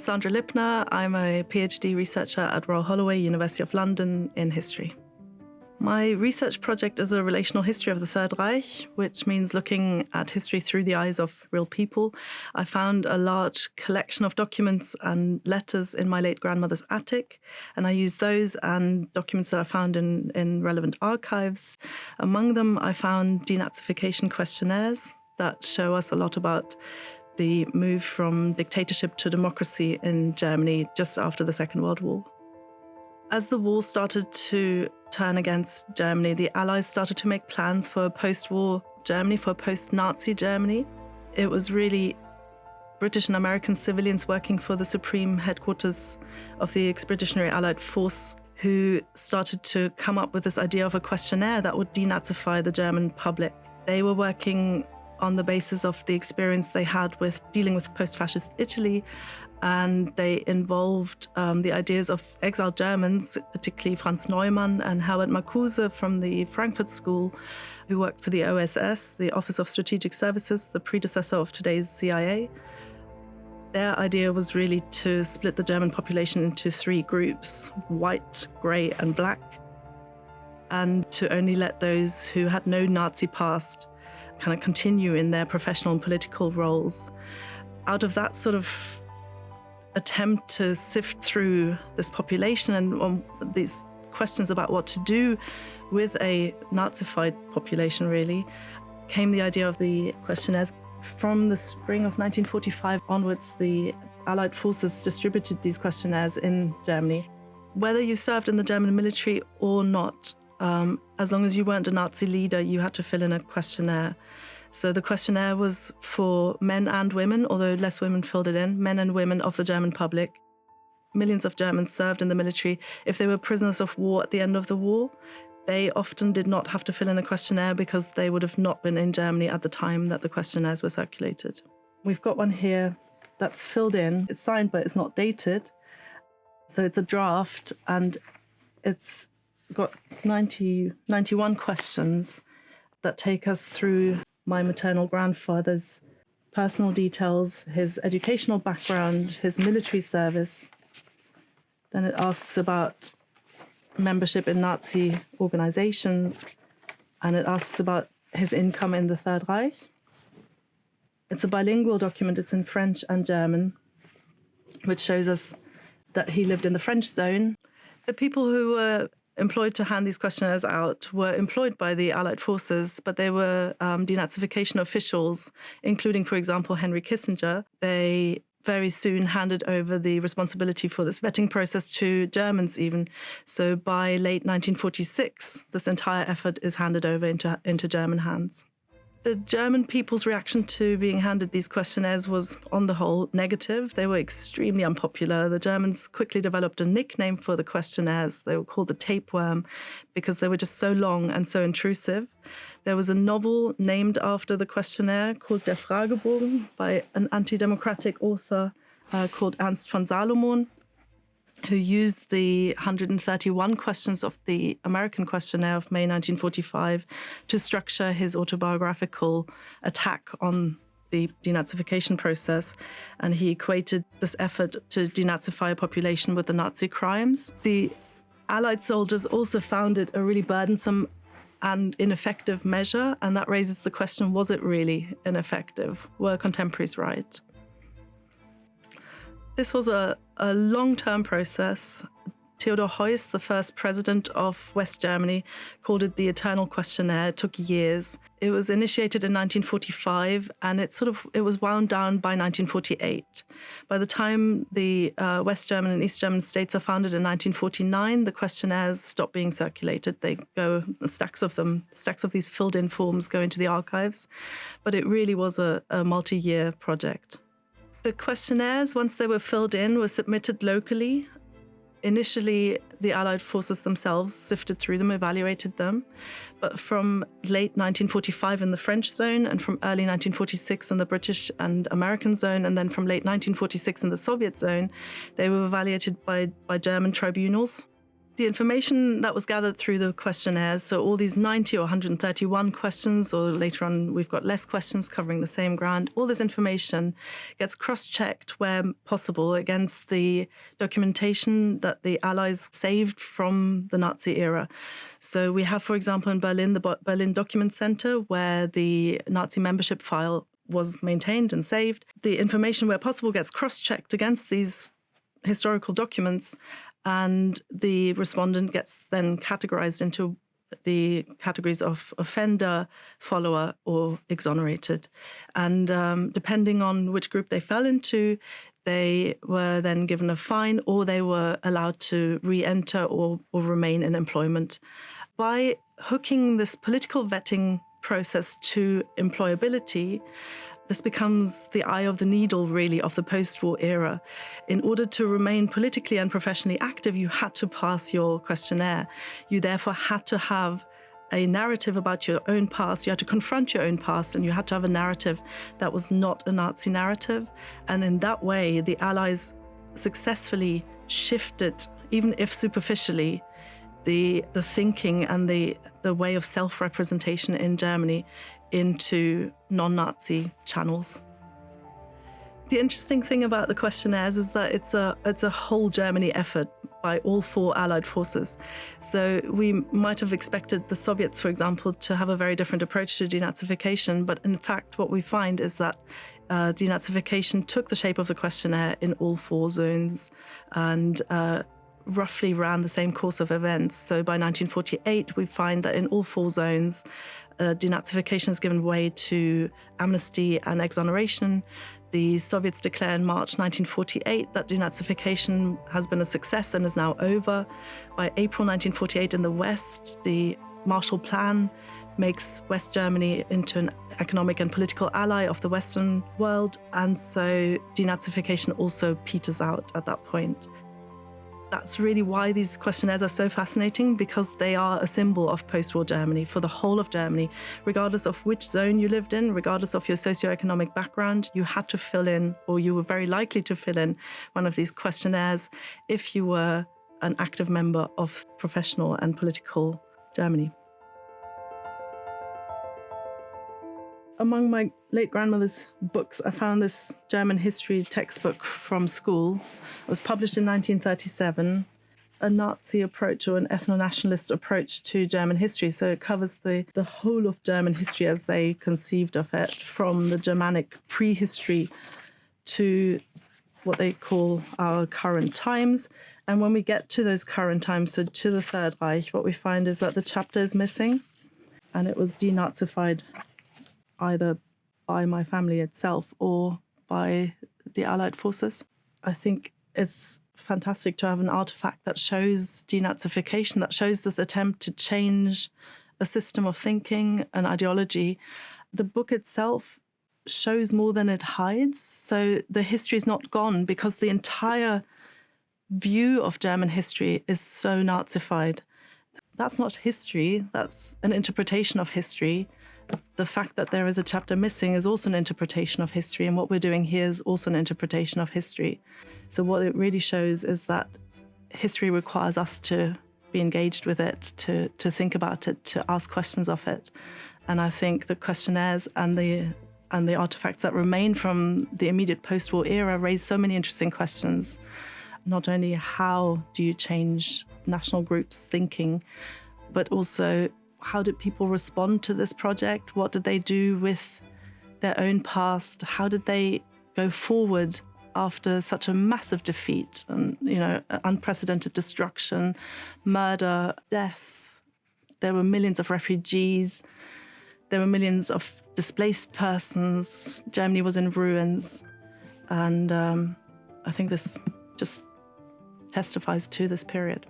Sandra Lipner. I'm a PhD researcher at Royal Holloway, University of London, in history. My research project is a relational history of the Third Reich, which means looking at history through the eyes of real people. I found a large collection of documents and letters in my late grandmother's attic, and I used those and documents that I found in relevant archives. Among them, I found denazification questionnaires that show us a lot about the move from dictatorship to democracy in Germany just after the Second World War. As the war started to turn against Germany, the Allies started to make plans for a post-war Germany, for a post-Nazi Germany. It was really British and American civilians working for the supreme headquarters of the Expeditionary Allied Force who started to come up with this idea of a questionnaire that would denazify the German public. They were working on the basis of the experience they had with dealing with post-fascist Italy, and they involved the ideas of exiled Germans, particularly Franz Neumann and Herbert Marcuse from the Frankfurt School, who worked for the OSS, the Office of Strategic Services, the predecessor of today's CIA. Their idea was really to split the German population into three groups: white, grey and black, and to only let those who had no Nazi past kind of continue in their professional and political roles. Out of that sort of attempt to sift through this population and these questions about what to do with a Nazified population, really, came the idea of the questionnaires. From the spring of 1945 onwards, the Allied forces distributed these questionnaires in Germany. Whether you served in the German military or not, as long as you weren't a Nazi leader, you had to fill in a questionnaire. So the questionnaire was for men and women, although less women filled it in, men and women of the German public. Millions of Germans served in the military. If they were prisoners of war at the end of the war, they often did not have to fill in a questionnaire because they would have not been in Germany at the time that the questionnaires were circulated. We've got one here that's filled in. It's signed, but it's not dated. So it's a draft, and it's got 91 questions that take us through my maternal grandfather's personal details, his educational background, his military service. Then it asks about membership in Nazi organizations, and it asks about his income in the Third Reich. It's a bilingual document. It's in French and German, which shows us that he lived in the French zone. The people who were employed to hand these questionnaires out were employed by the Allied forces, but they were denazification officials, including, for example, Henry Kissinger. They very soon handed over the responsibility for this vetting process to Germans even. So by late 1946, this entire effort is handed over into German hands. The German people's reaction to being handed these questionnaires was, on the whole, negative. They were extremely unpopular. The Germans quickly developed a nickname for the questionnaires. They were called the tapeworm because they were just so long and so intrusive. There was a novel named after the questionnaire called Der Fragebogen by an anti-democratic author called Ernst von Salomon, who used the 131 questions of the American questionnaire of May 1945 to structure his autobiographical attack on the denazification process. And he equated this effort to denazify a population with the Nazi crimes. The Allied soldiers also found it a really burdensome and ineffective measure, and that raises the question, was it really ineffective? Were contemporaries right? This was a long-term process. Theodor Heuss, the first president of West Germany, called it the Eternal Questionnaire. It took years. It was initiated in 1945, and it was wound down by 1948. By the time the West German and East German states are founded in 1949, the questionnaires stop being circulated. They go, stacks of these filled-in forms go into the archives. But it really was a multi-year project. The questionnaires, once they were filled in, were submitted locally. Initially, the Allied forces themselves sifted through them, evaluated them. But from late 1945 in the French zone, and from early 1946 in the British and American zone, and then from late 1946 in the Soviet zone, they were evaluated by German tribunals. The information that was gathered through the questionnaires, so all these 90 or 131 questions, or later on we've got less questions covering the same ground, all this information gets cross-checked where possible against the documentation that the Allies saved from the Nazi era. So we have, for example, in Berlin, the Berlin Document Center, where the Nazi membership file was maintained and saved. The information where possible gets cross-checked against these historical documents, and the respondent gets then categorized into the categories of offender, follower, or exonerated. And depending on which group they fell into, they were then given a fine, or they were allowed to re-enter or remain in employment. By hooking this political vetting process to employability, this becomes the eye of the needle, really, of the post-war era. In order to remain politically and professionally active, you had to pass your questionnaire. You therefore had to have a narrative about your own past. You had to confront your own past, and you had to have a narrative that was not a Nazi narrative. And in that way, the Allies successfully shifted, even if superficially, the thinking and the way of self-representation in Germany into non-Nazi channels. The interesting thing about the questionnaires is that it's a whole Germany effort by all four Allied forces. So we might have expected the Soviets, for example, to have a very different approach to denazification, but in fact what we find is that denazification took the shape of the questionnaire in all four zones and roughly ran the same course of events. So by 1948, we find that in all four zones, denazification has given way to amnesty and exoneration. The Soviets declare in March 1948 that denazification has been a success and is now over. By April 1948 in the West, the Marshall Plan makes West Germany into an economic and political ally of the Western world, and so denazification also peters out at that point. That's really why these questionnaires are so fascinating, because they are a symbol of post-war Germany for the whole of Germany. Regardless of which zone you lived in, regardless of your socioeconomic background, you had to fill in, or you were very likely to fill in, one of these questionnaires if you were an active member of professional and political Germany. Among my late grandmother's books, I found this German history textbook from school. It was published in 1937, a Nazi approach or an ethno-nationalist approach to German history. So it covers the whole of German history as they conceived of it, from the Germanic prehistory to what they call our current times. And when we get to those current times, so to the Third Reich, what we find is that the chapter is missing, and it was denazified either by my family itself or by the Allied forces. I think it's fantastic to have an artifact that shows denazification, that shows this attempt to change a system of thinking, an ideology. The book itself shows more than it hides. So the history is not gone, because the entire view of German history is so Nazified. That's not history, that's an interpretation of history. The fact that there is a chapter missing is also an interpretation of history, and what we're doing here is also an interpretation of history. So what it really shows is that history requires us to be engaged with it, to think about it, to ask questions of it. And I think the questionnaires and the artifacts that remain from the immediate post-war era raise so many interesting questions. Not only how do you change national groups' thinking, but also how did people respond to this project? What did they do with their own past? How did they go forward after such a massive defeat and, unprecedented destruction, murder, death? There were millions of refugees. There were millions of displaced persons. Germany was in ruins. And I think this just testifies to this period.